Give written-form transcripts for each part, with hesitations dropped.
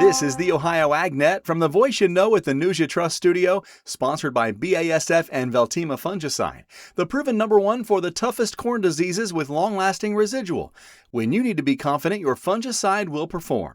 This is the Ohio AgNet from the voice you know at the News You Trust studio, sponsored by BASF and Veltima Fungicide, the proven #1 for the toughest corn diseases with long-lasting residual. When you need to be confident your fungicide will perform.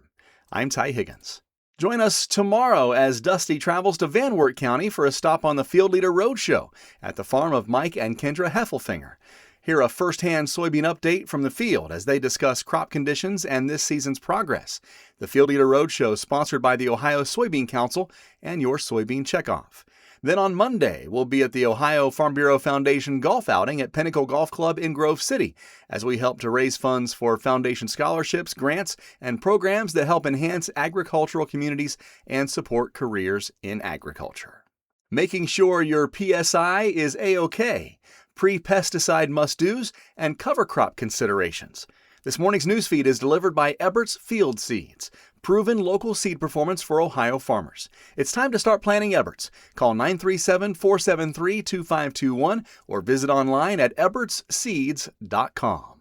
I'm Ty Higgins. Join us tomorrow as Dusty travels to Van Wert County for a stop on the Field Leader Roadshow at the farm of Mike and Kendra Heffelfinger. Hear a first-hand soybean update from the field as they discuss crop conditions and this season's progress. The Field Leader Roadshow is sponsored by the Ohio Soybean Council and your soybean checkoff. Then on Monday, we'll be at the Ohio Farm Bureau Foundation golf outing at Pinnacle Golf Club in Grove City as we help to raise funds for foundation scholarships, grants, and programs that help enhance agricultural communities and support careers in agriculture. Making sure your PSI is A-OK. Pre-pesticide must-dos, and cover crop considerations. This morning's newsfeed is delivered by Ebert's Field Seeds, proven local seed performance for Ohio farmers. It's time to start planting Ebert's. Call 937-473-2521 or visit online at ebertsseeds.com.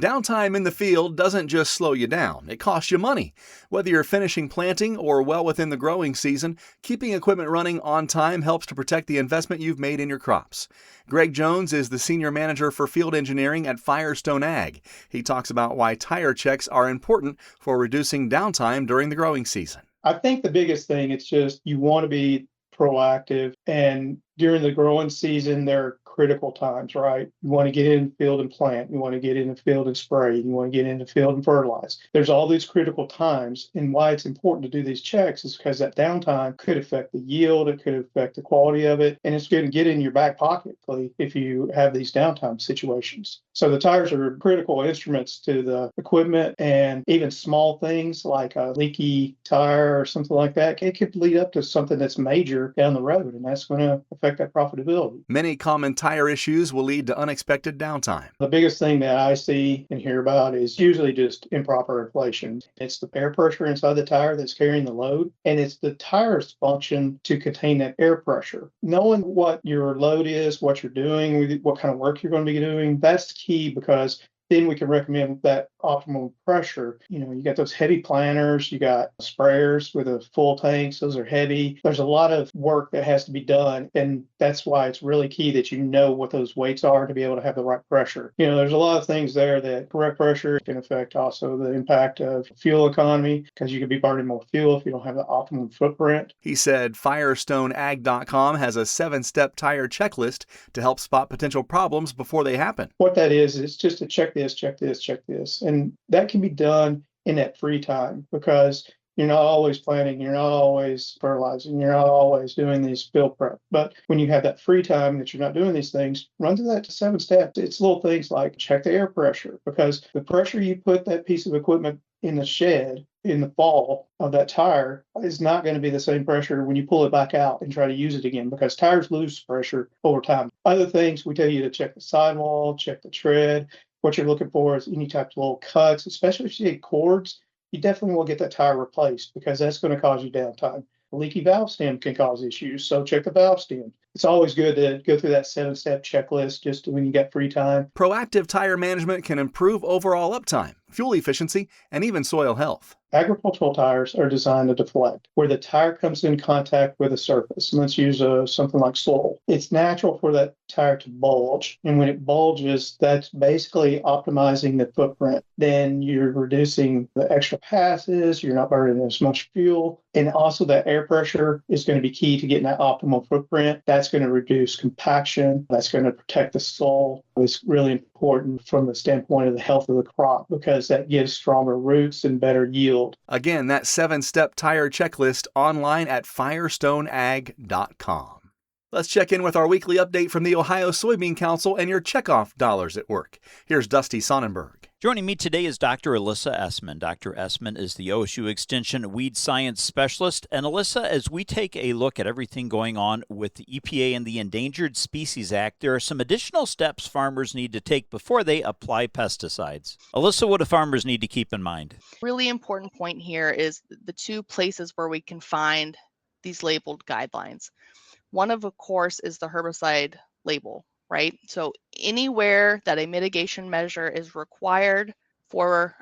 Downtime in the field doesn't just slow you down, it costs you money. Whether you're finishing planting or well within the growing season, keeping equipment running on time helps to protect the investment you've made in your crops. Greg Jones is the Senior Manager for Field Engineering at Firestone Ag. He talks about why tire checks are important for reducing downtime during the growing season. I think the biggest thing, it's just you want to be proactive, and during the growing season, there are critical times, right? You want to get in the field and plant. You want to get in the field and spray. You want to get in the field and fertilize. There's all these critical times, and why it's important to do these checks is because that downtime could affect the yield, it could affect the quality of it, and it's going to get in your back pocket if you have these downtime situations. So the tires are critical instruments to the equipment, and even small things like a leaky tire or something like that, it could lead up to something that's major down the road, and that's going to affect that profitability. Many common tire issues will lead to unexpected downtime. The biggest thing that I see and hear about is usually just improper inflation. It's the air pressure inside the tire that's carrying the load, and it's the tire's function to contain that air pressure. Knowing what your load is, what you're doing, what kind of work you're going to be doing, that's key, because then we can recommend that optimal pressure. You got those heavy planters, you got sprayers with a full tanks, those are heavy. There's a lot of work that has to be done, and that's why it's really key that you know what those weights are to be able to have the right pressure. There's a lot of things there that correct pressure can affect also the impact of fuel economy, because you could be burning more fuel if you don't have the optimum footprint. He said FirestoneAg.com has a 7-step tire checklist to help spot potential problems before they happen. What that is, it's just to check this, check this, check this. And that can be done in that free time, because you're not always planting, you're not always fertilizing, you're not always doing these field prep. But when you have that free time that you're not doing these things, run through that 7 steps. It's little things like check the air pressure, because the pressure you put that piece of equipment in the shed in the fall of that tire is not going to be the same pressure when you pull it back out and try to use it again, because tires lose pressure over time. Other things, we tell you to check the sidewall, check the tread. What you're looking for is any type of little cuts, especially if you see cords. You definitely will get that tire replaced, because that's going to cause you downtime. A leaky valve stem can cause issues, so check the valve stem. It's always good to go through that 7-step checklist just when you get free time. Proactive tire management can improve overall uptime, fuel efficiency, and even soil health. Agricultural tires are designed to deflect, where the tire comes in contact with a surface. And let's use something like soil. It's natural for that tire to bulge. And when it bulges, that's basically optimizing the footprint. Then you're reducing the extra passes, you're not burning as much fuel. And also that air pressure is going to be key to getting that optimal footprint. That's going to reduce compaction. That's going to protect the soil. It's really important from the standpoint of the health of the crop, because that gives stronger roots and better yield. Again, that 7-step tire checklist online at firestoneag.com. Let's check in with our weekly update from the Ohio Soybean Council and your checkoff dollars at work. Here's Dusty Sonnenberg. Joining me today is Dr. Alyssa Essman. Dr. Essman is the OSU Extension Weed Science Specialist. And Alyssa, as we take a look at everything going on with the EPA and the Endangered Species Act, there are some additional steps farmers need to take before they apply pesticides. Alyssa, what do farmers need to keep in mind? Really important point here is the 2 places where we can find these labeled guidelines. One of course, is the herbicide label, right? So anywhere that a mitigation measure is required for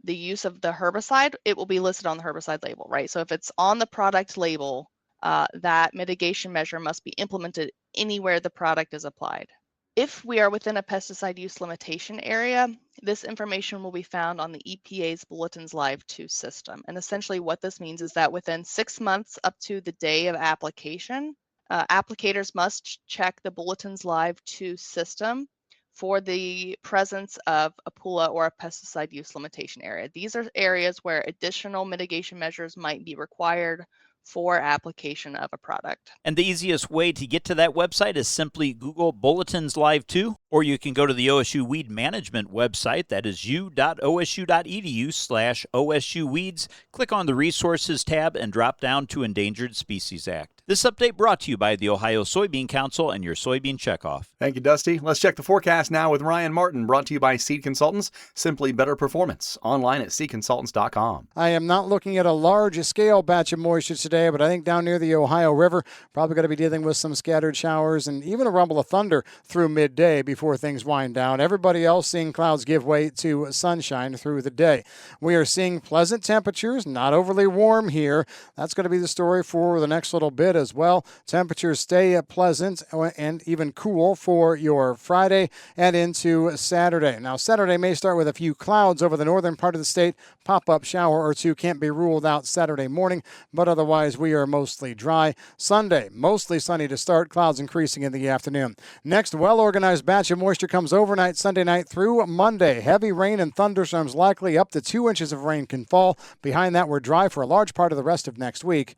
the use of the herbicide, it will be listed on the herbicide label, right? So if it's on the product label, that mitigation measure must be implemented anywhere the product is applied. If we are within a pesticide use limitation area, this information will be found on the EPA's Bulletins Live 2 system. And essentially what this means is that within 6 months up to the day of application, applicators must check the Bulletins Live 2 system for the presence of a PULA or a pesticide use limitation area. These are areas where additional mitigation measures might be required for application of a product. And the easiest way to get to that website is simply Google Bulletins Live 2, or you can go to the OSU Weed Management website. That is u.osu.edu/OSU Weeds. Click on the Resources tab and drop down to Endangered Species Act. This update brought to you by the Ohio Soybean Council and your Soybean Checkoff. Thank you, Dusty. Let's check the forecast now with Ryan Martin, brought to you by Seed Consultants. Simply better performance. Online at seedconsultants.com. I am not looking at a large scale batch of moisture today, but I think down near the Ohio River, probably going to be dealing with some scattered showers and even a rumble of thunder through midday before things wind down. Everybody else seeing clouds give way to sunshine through the day. We are seeing pleasant temperatures, not overly warm here. That's going to be the story for the next little bit as well. Temperatures stay pleasant and even cool for your Friday and into Saturday. Now, Saturday may start with a few clouds over the northern part of the state. Pop-up shower or two can't be ruled out Saturday morning, but otherwise we are mostly dry. Sunday, mostly sunny to start, clouds increasing in the afternoon. Next, well-organized batch of moisture comes overnight Sunday night through Monday. Heavy rain and thunderstorms likely. Up to 2 inches of rain can fall. Behind that, we're dry for a large part of the rest of next week.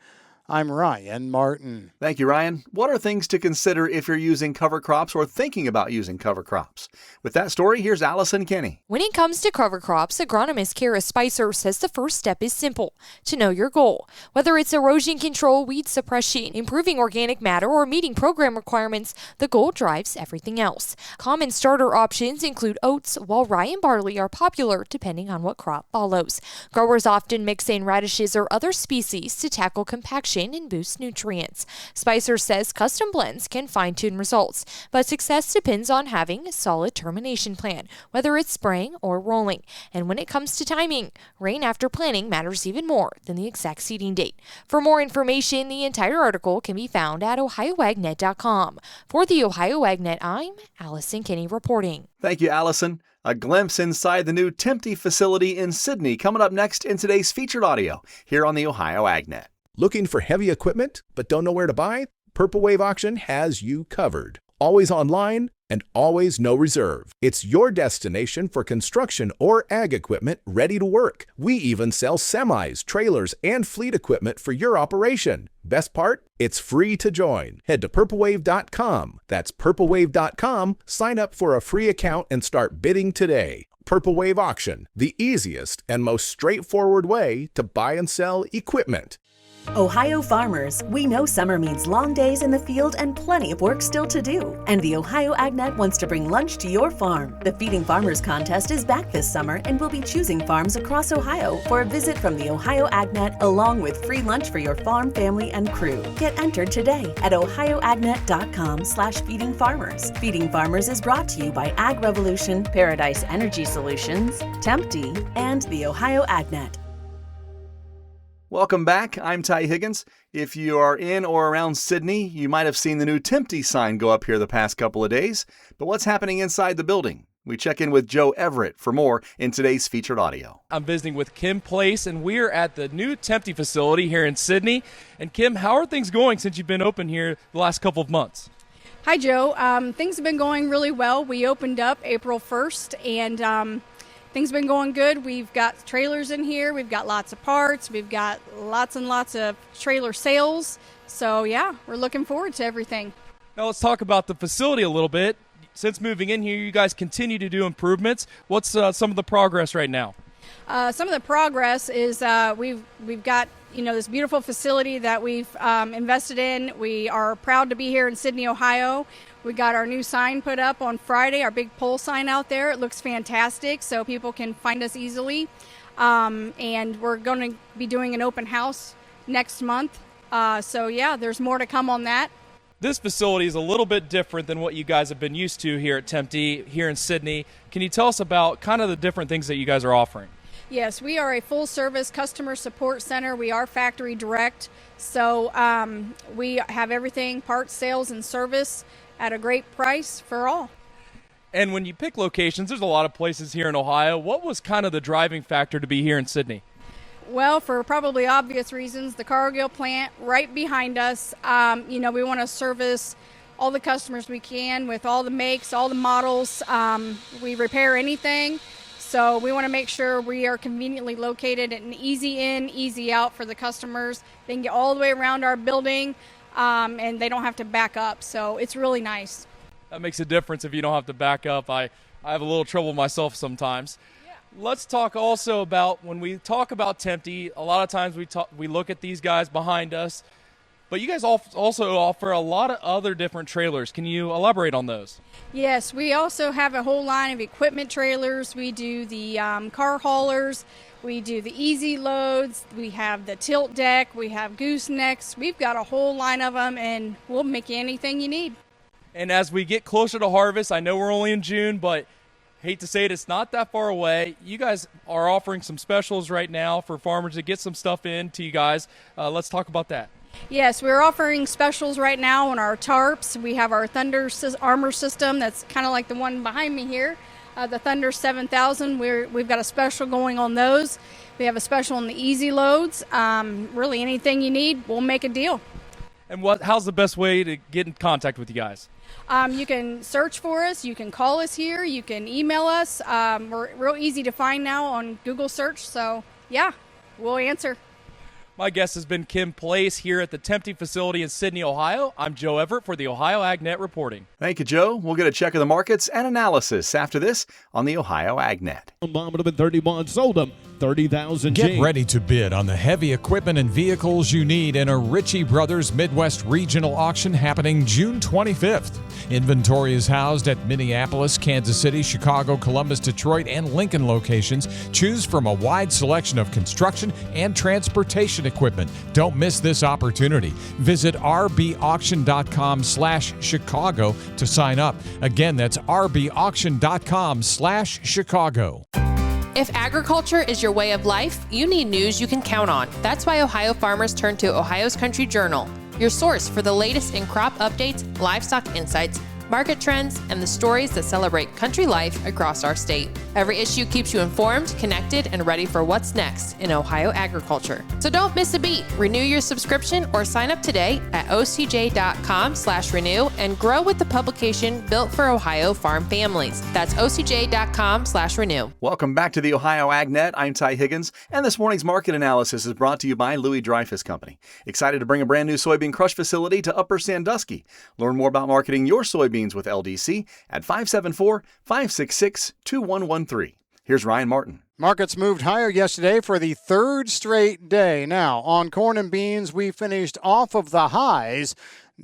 I'm Ryan Martin. Thank you, Ryan. What are things to consider if you're using cover crops or thinking about using cover crops? With that story, here's Allison Kinney. When it comes to cover crops, agronomist Kara Spicer says the first step is simple: to know your goal. Whether it's erosion control, weed suppression, improving organic matter, or meeting program requirements, the goal drives everything else. Common starter options include oats, while rye and barley are popular depending on what crop follows. Growers often mix in radishes or other species to tackle compaction and boost nutrients. Spicer says custom blends can fine-tune results, but success depends on having a solid termination plan, whether it's spraying or rolling. And when it comes to timing, rain after planting matters even more than the exact seeding date. For more information, the entire article can be found at ohioagnet.com. For the Ohio Agnet, I'm Allison Kinney reporting. Thank you, Allison. A glimpse inside the new Tempty facility in Sydney coming up next in today's featured audio here on the Ohio Agnet. Looking for heavy equipment but don't know where to buy? Purple Wave Auction has you covered. Always online and always no reserve. It's your destination for construction or ag equipment ready to work. We even sell semis, trailers, and fleet equipment for your operation. Best part? It's free to join. Head to purplewave.com. That's purplewave.com. Sign up for a free account and start bidding today. Purple Wave Auction, the easiest and most straightforward way to buy and sell equipment. Ohio farmers, we know summer means long days in the field and plenty of work still to do. And the Ohio Agnet wants to bring lunch to your farm. The Feeding Farmers contest is back this summer and we'll be choosing farms across Ohio for a visit from the Ohio Agnet along with free lunch for your farm, family, and crew. Get entered today at ohioagnet.com/feedingfarmers. Feeding Farmers is brought to you by Ag Revolution, Paradise Energy Solutions, Tempty, and the Ohio Agnet. Welcome back. I'm Ty Higgins. If you are in or around Sydney, you might have seen the new Tempty sign go up here the past couple of days. But what's happening inside the building? We check in with Joe Everett for more in today's featured audio. I'm visiting with Kim Place, and we're at the new Tempty facility here in Sydney. And Kim, how are things going since you've been open here the last couple of months? Hi, Joe. Things have been going really well. We opened up April 1st, and things have been going good. We've got trailers in here. We've got lots of parts. We've got lots and lots of trailer sales. So, yeah, we're looking forward to everything. Now let's talk about the facility a little bit. Since moving in here, you guys continue to do improvements. What's some of the progress right now? Some of the progress is we've got this beautiful facility that we've invested in. We are proud to be here in Sydney, Ohio. We got our new sign put up on Friday, our big pole sign out there. It looks fantastic, so people can find us easily. And we're going to be doing an open house next month. So, yeah, there's more to come on that. This facility is a little bit different than what you guys have been used to here at Tempty, here in Sydney. Can you tell us about kind of the different things that you guys are offering? Yes, we are a full-service customer support center. We are factory direct, so we have everything, parts, sales, and service at a great price for all. And when you pick locations, there's a lot of places here in Ohio. What was kind of the driving factor to be here in Sidney? Well, for probably obvious reasons, the Cargill plant right behind us. We want to service all the customers we can with all the makes, all the models. We repair anything. So we want to make sure we are conveniently located and easy in, easy out for the customers. They can get all the way around our building and they don't have to back up. So it's really nice. That makes a difference if you don't have to back up. I have a little trouble myself sometimes. Yeah. Let's talk also about, when we talk about Tempty, a lot of times we look at these guys behind us, but you guys also offer a lot of other different trailers. Can you elaborate on those? Yes, we also have a whole line of equipment trailers. We do the car haulers. We do the easy loads. We have the tilt deck. We have goosenecks. We've got a whole line of them, and we'll make you anything you need. And as we get closer to harvest, I know we're only in June, but hate to say it, it's not that far away. You guys are offering some specials right now for farmers to get some stuff in to you guys. Let's talk about that. Yes, we're offering specials right now on our tarps. We have our Thunder armor system that's kind of like the one behind me here, the Thunder 7000. We've got a special going on those. We have a special on the easy loads. Really anything you need, we'll make a deal. And how's the best way to get in contact with you guys? You can search for us. You can call us here. You can email us. We're real easy to find now on Google search. So, yeah, we'll answer. My guest has been Kim Place here at the Tempty facility in Sidney, Ohio. I'm Joe Everett for the Ohio AgNet reporting. Thank you, Joe. We'll get a check of the markets and analysis after this on the Ohio AgNet. Bottom of 31 sold them 30,000. Get ready to bid on the heavy equipment and vehicles you need in a Ritchie Brothers Midwest Regional Auction happening June 25th. Inventory is housed at Minneapolis, Kansas City, Chicago, Columbus, Detroit, and Lincoln locations. Choose from a wide selection of construction and transportation equipment. Don't miss this opportunity. Visit rbauction.com/Chicago to sign up. Again, that's rbauction.com/Chicago. If agriculture is your way of life, you need news you can count on. That's why Ohio farmers turn to Ohio's Country Journal, your source for the latest in crop updates, livestock insights, market trends, and the stories that celebrate country life across our state. Every issue keeps you informed, connected, and ready for what's next in Ohio agriculture. So don't miss a beat. Renew your subscription or sign up today at ocj.com/renew and grow with the publication built for Ohio farm families. That's ocj.com/renew. Welcome back to the Ohio AgNet. I'm Ty Higgins, and this morning's market analysis is brought to you by Louis Dreyfus Company. Excited to bring a brand new soybean crush facility to Upper Sandusky. Learn more about marketing your soybeans with LDC at 574-566-2113. Here's Ryan Martin. Markets moved higher yesterday for the third straight day. Now, on corn and beans, we finished off of the highs.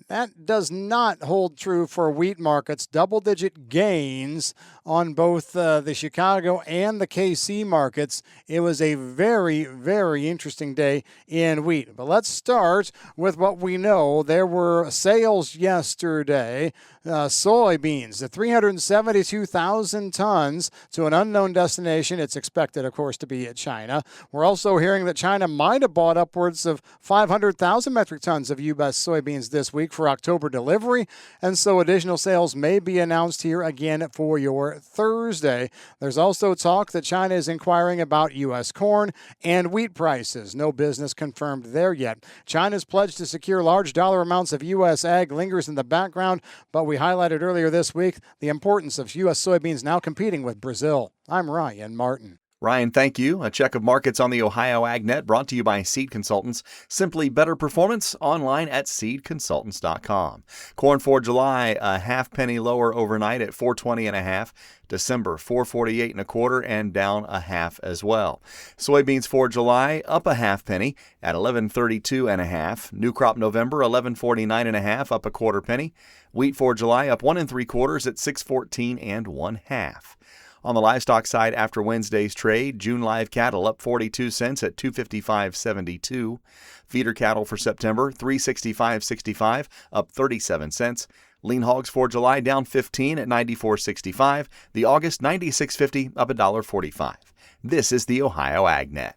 That does not hold true for wheat markets. Double-digit gains on both the Chicago and the KC markets. It was a very, very interesting day in wheat. But let's start with what we know. There were sales yesterday. Soybeans, the 372,000 tons to an unknown destination. It's expected, of course, to be at China. We're also hearing that China might have bought upwards of 500,000 metric tons of U.S. soybeans this week for October delivery, and so additional sales may be announced here again for your Thursday. There's also talk that China is inquiring about U.S. corn and wheat prices. No business confirmed there yet. China's pledge to secure large dollar amounts of U.S. ag lingers in the background, but we highlighted earlier this week the importance of U.S. soybeans now competing with Brazil. I'm Ryan Martin. Ryan, thank you. A check of markets on the Ohio AgNet brought to you by Seed Consultants. Simply better performance online at seedconsultants.com. Corn for July, a half penny lower overnight at $4.20.5. December, $4.48.25 and down a half as well. Soybeans for July up a half penny at $11.32.5. New crop November, $11.49.5, up a quarter penny. Wheat for July up 1 3/4 at $6.14 1/2. On the livestock side, after Wednesday's trade, June live cattle up 42 cents at $255.72. Feeder cattle for September, $365.65, up 37 cents. Lean hogs for July down 15 at $94.65. The August, $96.50, up $1.45. This is the Ohio AgNet.